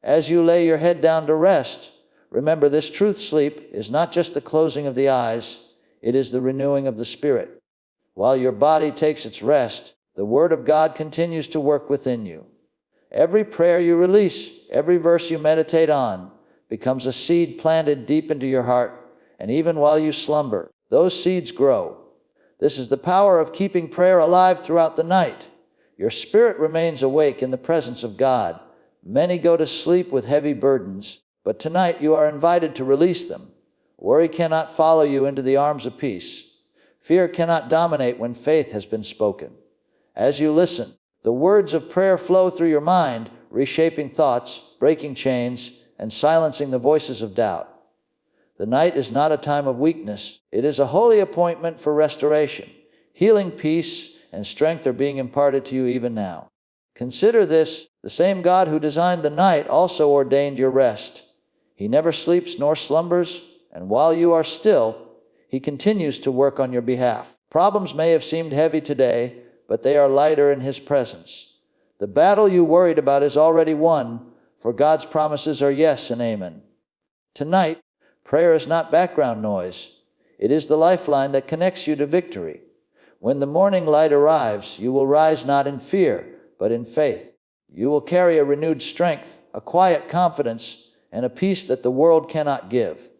As you lay your head down to rest, remember this truth: sleep is not just the closing of the eyes, it is the renewing of the spirit. While your body takes its rest, the Word of God continues to work within you. Every prayer you release, every verse you meditate on, becomes a seed planted deep into your heart, and even while you slumber, those seeds grow. This is the power of keeping prayer alive throughout the night. Your spirit remains awake in the presence of God. Many go to sleep with heavy burdens, but tonight you are invited to release them. Worry cannot follow you into the arms of peace. Fear cannot dominate when faith has been spoken. As you listen, the words of prayer flow through your mind, reshaping thoughts, breaking chains, and silencing the voices of doubt. The night is not a time of weakness. It is a holy appointment for restoration. Healing, peace, and strength are being imparted to you even now. Consider this: the same God who designed the night also ordained your rest. He never sleeps nor slumbers, and while you are still, He continues to work on your behalf. Problems may have seemed heavy today, but they are lighter in His presence. The battle you worried about is already won, for God's promises are yes and amen. Tonight, prayer is not background noise. It is the lifeline that connects you to victory. When the morning light arrives, you will rise not in fear, but in faith. You will carry a renewed strength, a quiet confidence, and a peace that the world cannot give.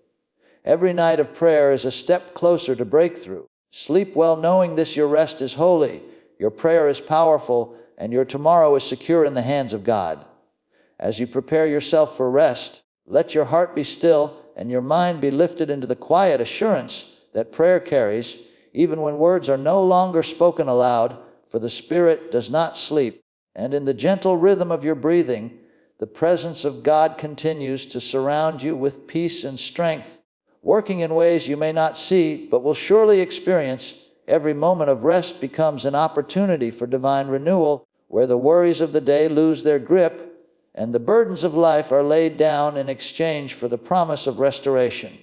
Every night of prayer is a step closer to breakthrough. Sleep well knowing this: your rest is holy, your prayer is powerful, and your tomorrow is secure in the hands of God. As you prepare yourself for rest, let your heart be still and your mind be lifted into the quiet assurance that prayer carries, even when words are no longer spoken aloud, for the Spirit does not sleep. And in the gentle rhythm of your breathing, the presence of God continues to surround you with peace and strength, working in ways you may not see but will surely experience. Every moment of rest becomes an opportunity for divine renewal, where the worries of the day lose their grip and the burdens of life are laid down in exchange for the promise of restoration.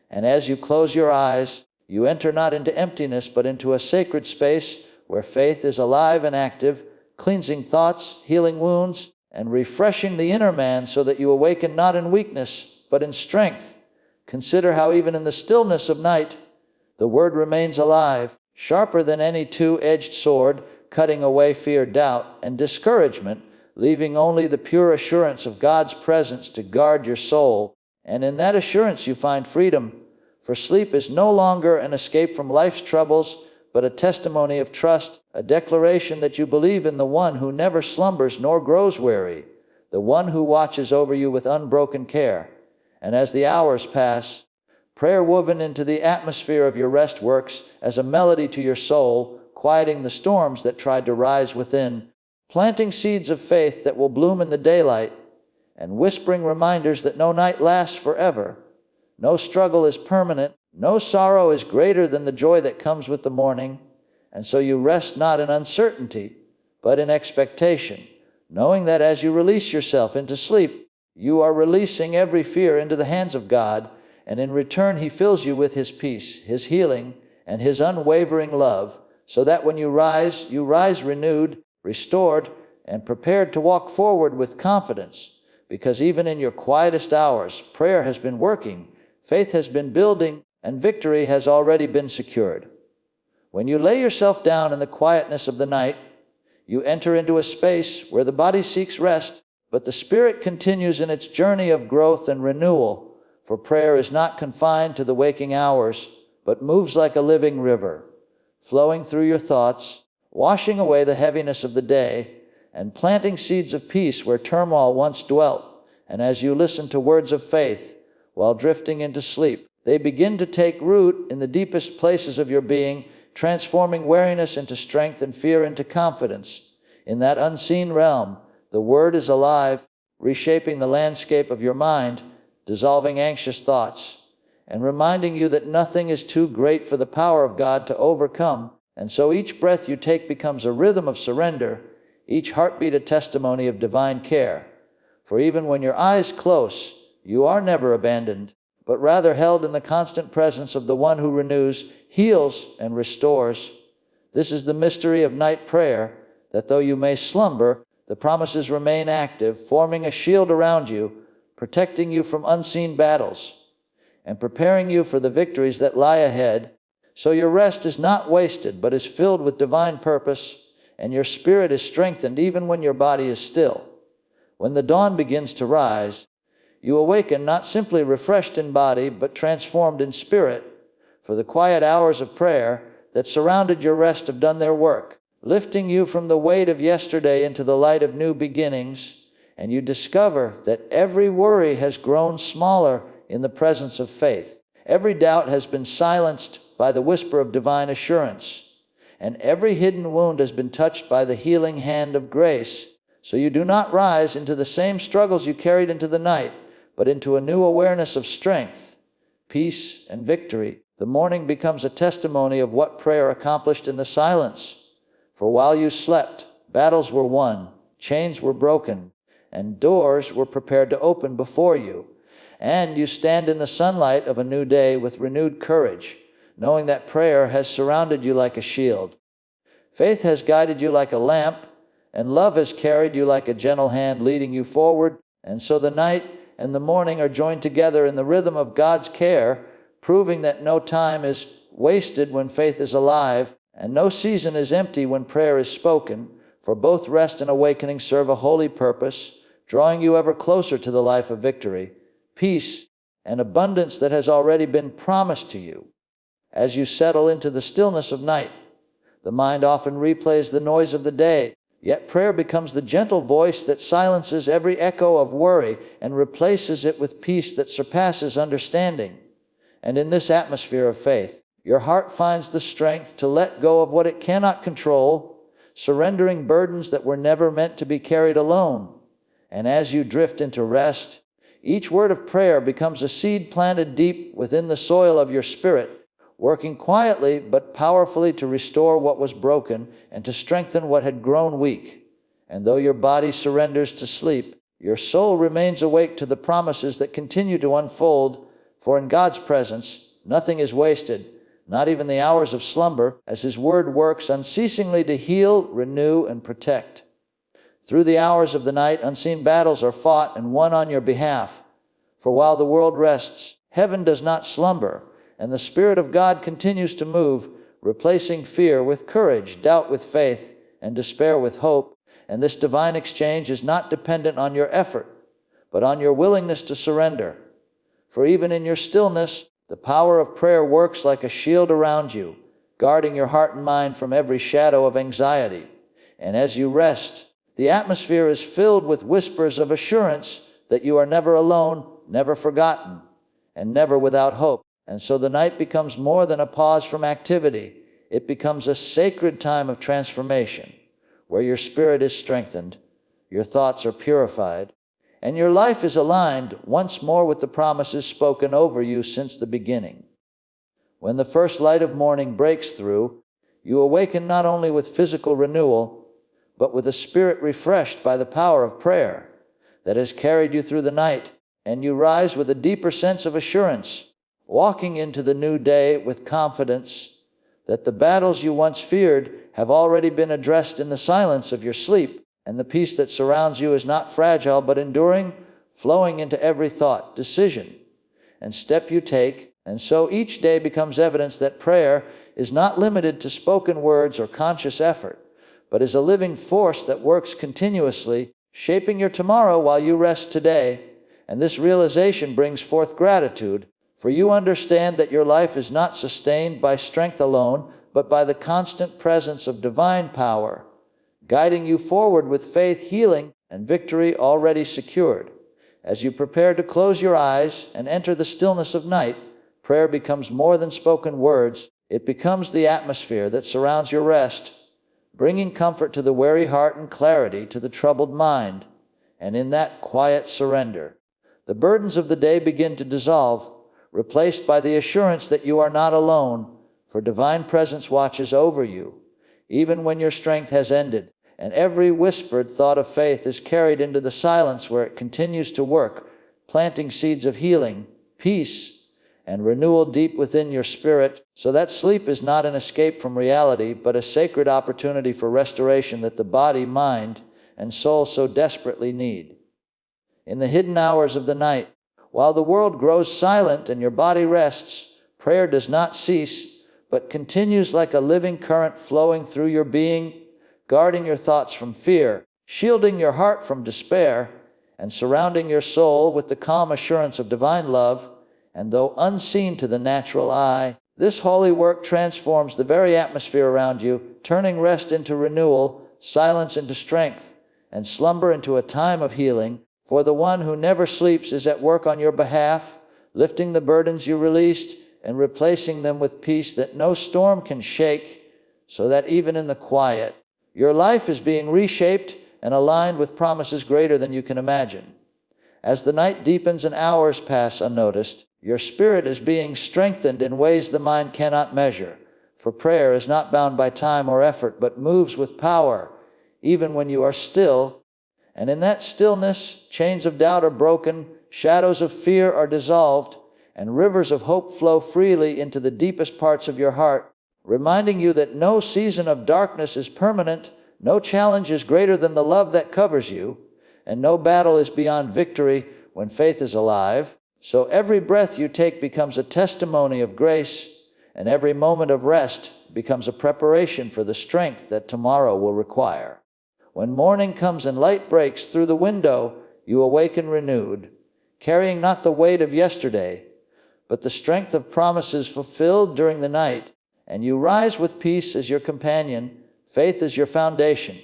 And as you close your eyes, you enter not into emptiness but into a sacred space where faith is alive and active, cleansing thoughts, healing wounds, and refreshing the inner man, so that you awaken not in weakness but in strength. Consider how even in the stillness of night, the Word remains alive, sharper than any two-edged sword, cutting away fear, doubt, and discouragement, leaving only the pure assurance of God's presence to guard your soul. And in that assurance you find freedom, for sleep is no longer an escape from life's troubles, but a testimony of trust, a declaration that you believe in the One who never slumbers nor grows weary, the One who watches over you with unbroken care. And as the hours pass, prayer woven into the atmosphere of your rest works as a melody to your soul, quieting the storms that tried to rise within, planting seeds of faith that will bloom in the daylight, and whispering reminders that no night lasts forever. No struggle is permanent, no sorrow is greater than the joy that comes with the morning, and so you rest not in uncertainty, but in expectation, knowing that as you release yourself into sleep, you are releasing every fear into the hands of God, and in return He fills you with His peace, His healing, and His unwavering love, so that when you rise renewed, restored, and prepared to walk forward with confidence, because even in your quietest hours, prayer has been working, faith has been building, and victory has already been secured. When you lay yourself down in the quietness of the night, you enter into a space where the body seeks rest, but the spirit continues in its journey of growth and renewal, for prayer is not confined to the waking hours, but moves like a living river, flowing through your thoughts, washing away the heaviness of the day, and planting seeds of peace where turmoil once dwelt. And as you listen to words of faith while drifting into sleep, they begin to take root in the deepest places of your being, transforming weariness into strength and fear into confidence. In that unseen realm, the Word is alive, reshaping the landscape of your mind, dissolving anxious thoughts, and reminding you that nothing is too great for the power of God to overcome. And so each breath you take becomes a rhythm of surrender, each heartbeat a testimony of divine care. For even when your eyes close, you are never abandoned, but rather held in the constant presence of the One who renews, heals, and restores. This is the mystery of night prayer, that though you may slumber, the promises remain active, forming a shield around you, protecting you from unseen battles, and preparing you for the victories that lie ahead. So your rest is not wasted, but is filled with divine purpose, and your spirit is strengthened even when your body is still. When the dawn begins to rise, you awaken not simply refreshed in body, but transformed in spirit, for the quiet hours of prayer that surrounded your rest have done their work, lifting you from the weight of yesterday into the light of new beginnings, and you discover that every worry has grown smaller in the presence of faith. Every doubt has been silenced by the whisper of divine assurance, and every hidden wound has been touched by the healing hand of grace. So you do not rise into the same struggles you carried into the night, but into a new awareness of strength, peace, and victory. The morning becomes a testimony of what prayer accomplished in the silence. For while you slept, battles were won, chains were broken, and doors were prepared to open before you. And you stand in the sunlight of a new day with renewed courage, knowing that prayer has surrounded you like a shield. Faith has guided you like a lamp, and love has carried you like a gentle hand leading you forward. And so the night and the morning are joined together in the rhythm of God's care, proving that no time is wasted when faith is alive, and no season is empty when prayer is spoken, for both rest and awakening serve a holy purpose, drawing you ever closer to the life of victory, peace, and abundance that has already been promised to you. As you settle into the stillness of night, the mind often replays the noise of the day, yet prayer becomes the gentle voice that silences every echo of worry and replaces it with peace that surpasses understanding. And in this atmosphere of faith, your heart finds the strength to let go of what it cannot control, surrendering burdens that were never meant to be carried alone. And as you drift into rest, each word of prayer becomes a seed planted deep within the soil of your spirit, working quietly but powerfully to restore what was broken and to strengthen what had grown weak. And though your body surrenders to sleep, your soul remains awake to the promises that continue to unfold, for in God's presence, nothing is wasted, not even the hours of slumber, as His Word works unceasingly to heal, renew, and protect. Through the hours of the night, unseen battles are fought and won on your behalf. For while the world rests, heaven does not slumber, and the Spirit of God continues to move, replacing fear with courage, doubt with faith, and despair with hope. And this divine exchange is not dependent on your effort, but on your willingness to surrender. For even in your stillness, the power of prayer works like a shield around you, guarding your heart and mind from every shadow of anxiety. And as you rest, the atmosphere is filled with whispers of assurance that you are never alone, never forgotten, and never without hope. And so the night becomes more than a pause from activity. It becomes a sacred time of transformation, where your spirit is strengthened, your thoughts are purified, and your life is aligned once more with the promises spoken over you since the beginning. When the first light of morning breaks through, you awaken not only with physical renewal, but with a spirit refreshed by the power of prayer that has carried you through the night, and you rise with a deeper sense of assurance, walking into the new day with confidence that the battles you once feared have already been addressed in the silence of your sleep, and the peace that surrounds you is not fragile but enduring, flowing into every thought, decision, and step you take. And so each day becomes evidence that prayer is not limited to spoken words or conscious effort, but is a living force that works continuously, shaping your tomorrow while you rest today. And this realization brings forth gratitude, for you understand that your life is not sustained by strength alone, but by the constant presence of divine power, guiding you forward with faith, healing, and victory already secured. As you prepare to close your eyes and enter the stillness of night, prayer becomes more than spoken words. It becomes the atmosphere that surrounds your rest, bringing comfort to the weary heart and clarity to the troubled mind. And in that quiet surrender, the burdens of the day begin to dissolve, replaced by the assurance that you are not alone, for divine presence watches over you, even when your strength has ended, and every whispered thought of faith is carried into the silence where it continues to work, planting seeds of healing, peace, and renewal deep within your spirit, so that sleep is not an escape from reality, but a sacred opportunity for restoration that the body, mind, and soul so desperately need. In the hidden hours of the night, while the world grows silent and your body rests, prayer does not cease, but continues like a living current flowing through your being, guarding your thoughts from fear, shielding your heart from despair, and surrounding your soul with the calm assurance of divine love. And though unseen to the natural eye, this holy work transforms the very atmosphere around you, turning rest into renewal, silence into strength, and slumber into a time of healing. For the one who never sleeps is at work on your behalf, lifting the burdens you released and replacing them with peace that no storm can shake, so that even in the quiet, your life is being reshaped and aligned with promises greater than you can imagine. As the night deepens and hours pass unnoticed, your spirit is being strengthened in ways the mind cannot measure. For prayer is not bound by time or effort, but moves with power, even when you are still. And in that stillness, chains of doubt are broken, shadows of fear are dissolved, and rivers of hope flow freely into the deepest parts of your heart, reminding you that no season of darkness is permanent, no challenge is greater than the love that covers you, and no battle is beyond victory when faith is alive. So every breath you take becomes a testimony of grace, and every moment of rest becomes a preparation for the strength that tomorrow will require. When morning comes and light breaks through the window, you awaken renewed, carrying not the weight of yesterday, but the strength of promises fulfilled during the night, and you rise with peace as your companion, faith as your foundation,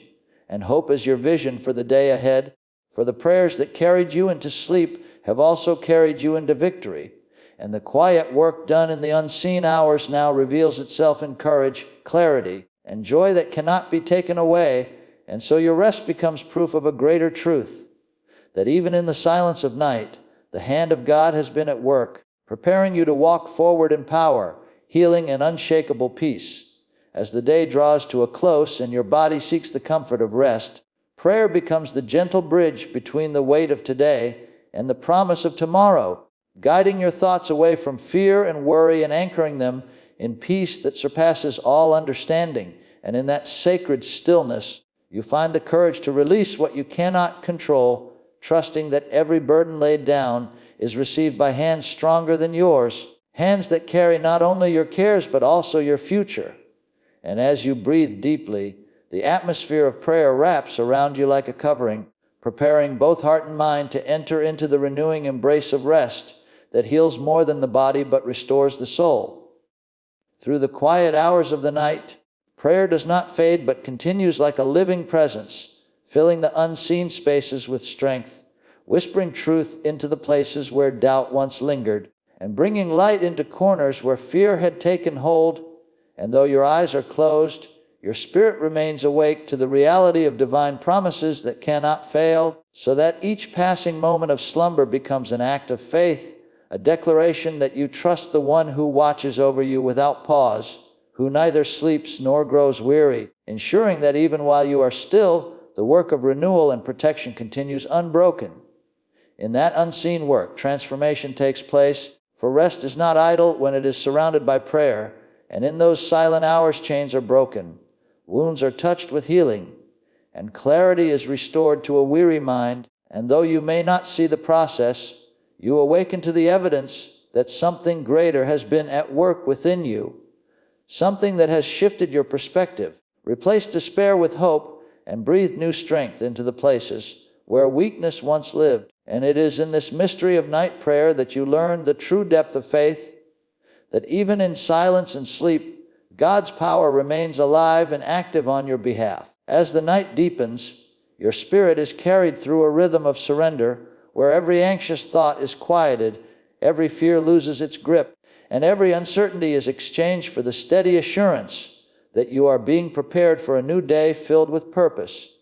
and hope as your vision for the day ahead. For the prayers that carried you into sleep have also carried you into victory, and the quiet work done in the unseen hours now reveals itself in courage, clarity, and joy that cannot be taken away. And so your rest becomes proof of a greater truth, that even in the silence of night, the hand of God has been at work, preparing you to walk forward in power, healing, and unshakable peace. As the day draws to a close and your body seeks the comfort of rest, prayer becomes the gentle bridge between the weight of today and the promise of tomorrow, guiding your thoughts away from fear and worry and anchoring them in peace that surpasses all understanding. And in that sacred stillness, you find the courage to release what you cannot control, trusting that every burden laid down is received by hands stronger than yours, hands that carry not only your cares but also your future. And as you breathe deeply, the atmosphere of prayer wraps around you like a covering, preparing both heart and mind to enter into the renewing embrace of rest that heals more than the body but restores the soul. Through the quiet hours of the night, prayer does not fade but continues like a living presence, filling the unseen spaces with strength, whispering truth into the places where doubt once lingered, and bringing light into corners where fear had taken hold. And though your eyes are closed, your spirit remains awake to the reality of divine promises that cannot fail, so that each passing moment of slumber becomes an act of faith, a declaration that you trust the one who watches over you without pause, who neither sleeps nor grows weary, ensuring that even while you are still, the work of renewal and protection continues unbroken. In that unseen work, transformation takes place, for rest is not idle when it is surrounded by prayer, and in those silent hours chains are broken, wounds are touched with healing, and clarity is restored to a weary mind. And though you may not see the process, you awaken to the evidence that something greater has been at work within you, something that has shifted your perspective, replaced despair with hope, and breathed new strength into the places where weakness once lived. And it is in this mystery of night prayer that you learn the true depth of faith, that even in silence and sleep, God's power remains alive and active on your behalf. As the night deepens, your spirit is carried through a rhythm of surrender, where every anxious thought is quieted, every fear loses its grip, and every uncertainty is exchanged for the steady assurance that you are being prepared for a new day filled with purpose.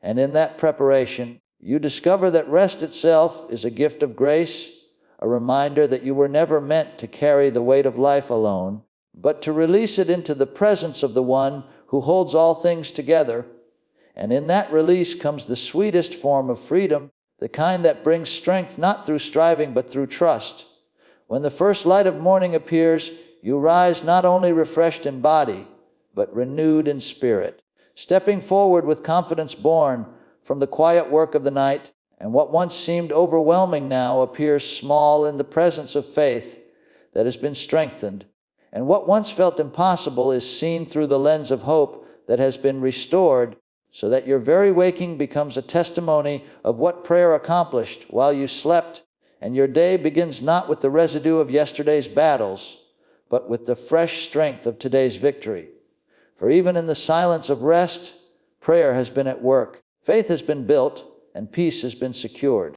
And in that preparation, you discover that rest itself is a gift of grace, a reminder that you were never meant to carry the weight of life alone, but to release it into the presence of the one who holds all things together. And in that release comes the sweetest form of freedom, the kind that brings strength not through striving but through trust. When the first light of morning appears, you rise not only refreshed in body, but renewed in spirit, stepping forward with confidence born from the quiet work of the night, and what once seemed overwhelming now appears small in the presence of faith that has been strengthened. And what once felt impossible is seen through the lens of hope that has been restored, so that your very waking becomes a testimony of what prayer accomplished while you slept, and your day begins not with the residue of yesterday's battles, but with the fresh strength of today's victory. For even in the silence of rest, prayer has been at work, faith has been built, and peace has been secured.